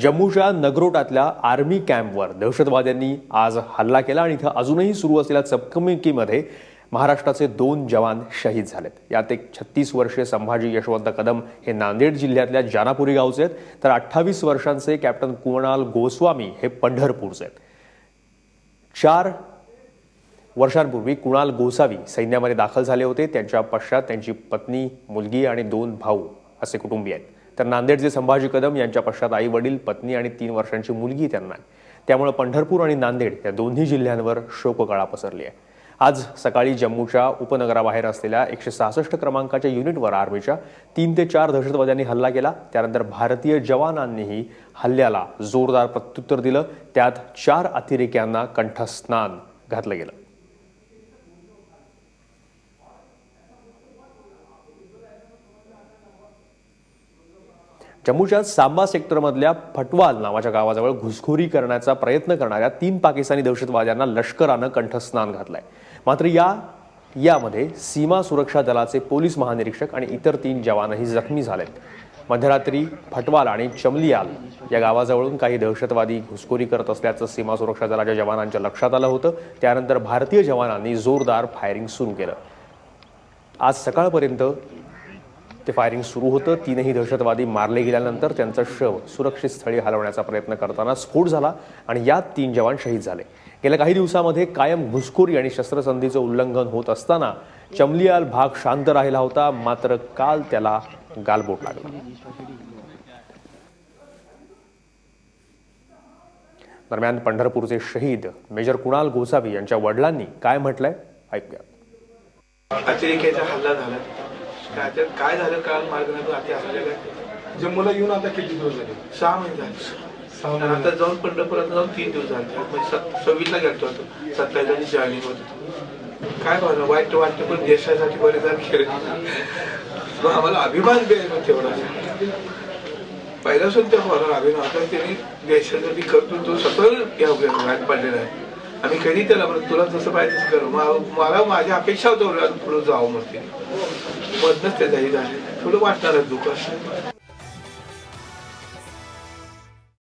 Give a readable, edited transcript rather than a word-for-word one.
जम्मूच्या नगरोटातल्या आर्मी कॅम्पवर दहशतवाद्यांनी आज हल्ला केला आणि इथं अजूनही सुरू असलेल्या चकमकीमध्ये महाराष्ट्राचे 2 जवान शहीद झालेत। यात एक 36 वर्षीय संभाजी यशवंत कदम हे नांदेड जिल्ह्यातल्या जानापुरी गावचे आहेत, तर 28 वर्षांचे कॅप्टन कुणाल गोस्वामी हे पंढरपूरचे आहेत। 4 वर्षांपूर्वी कुणाल गोसावी सैन्यामध्ये दाखल झाले होते। त्यांच्या पश्चात त्यांची पत्नी, मुलगी आणि 2 भाऊ असे कुटुंबीय आहेत। तर नांदेडचे संभाजी कदम यांच्या पश्चात आई वडील, पत्नी आणि 3 वर्षांची मुलगी त्यांना आहे। त्यामुळे पंढरपूर आणि नांदेड या दोन्ही जिल्ह्यांवर शोककळा पसरली आहे। आज सकाळी जम्मूच्या उपनगराबाहेर असलेल्या 166 क्रमांकाच्या युनिटवर आर्मीच्या 3 ते 4 दहशतवाद्यांनी हल्ला केला। त्यानंतर भारतीय जवानांनीही हल्ल्याला जोरदार प्रत्युत्तर दिलं। त्यात 4 अतिरेक्यांना कंठस्नान घातलं गेलं। जम्मूच्या सांबा सेक्टरमधल्या फटवाल नावाच्या गावाजवळ घुसखोरी करण्याचा प्रयत्न करणाऱ्या 3 पाकिस्तानी दहशतवाद्यांना लष्करानं कंठस्नान घातलंय। मात्र यामध्ये सीमा सुरक्षा दलाचे पोलीस महानिरीक्षक आणि इतर 3 जवानही जखमी झालेत। मध्यरात्री फटवाल आणि चमलियाल या गावाजवळून काही दहशतवादी घुसखोरी करत असल्याचं सीमा सुरक्षा दलाच्या जवानांच्या लक्षात आलं होतं। त्यानंतर भारतीय जवानांनी जोरदार फायरिंग सुरू केलं। आज सकाळपर्यंत ते फायरिंग सुरू होतं। 3ही दहशतवादी मारले गेल्यानंतर त्यांचं शव सुरक्षित स्थळी हलवण्याचा प्रयत्न करताना स्फोट झाला आणि यात 3 जवान शहीद झाले। गेल्या काही दिवसांमध्ये कायम घुसखोरी आणि शस्त्रसंधीचं उल्लंघन होत असताना चमलियाल भाग शांत राहिला होता, मात्र काल त्याला गालबोट लागला। दरम्यान पंढरपूरचे शहीद मेजर कुणाल गोसावी यांच्या वडिलांनी काय म्हटलंय ऐकूया। अतिरेक्याचा हल्ला झाला, काय झालं काल मार्गाने अति असलेलं जम्मूला येऊन आता किती दिवस झाले? 6 महिने झाले। आता जाऊन पंढरपुरात जाऊन 3 दिवस झाले। म्हणजे 26ला गेलतो होतो, 27ला जॉईनिंग होतो। काय बरं वाईट वाटतं, पण देशासाठी बरेच केलं। आम्हाला अभिमान द्यायचा तेवढा पहिल्यापासून त्या पोराला अभिमान होता। त्यांनी देशासाठी करतो, तो स्वतः या वाईट पडलेला आहे। आम्ही कधी त्याला म्हणतो तुला जसं पाहिजे तसं करू, मला माझी अपेक्षा होती पुढे जावं म्हणते, मधनच त्याच्याही झाले थोडं वाटणार दुःख असं।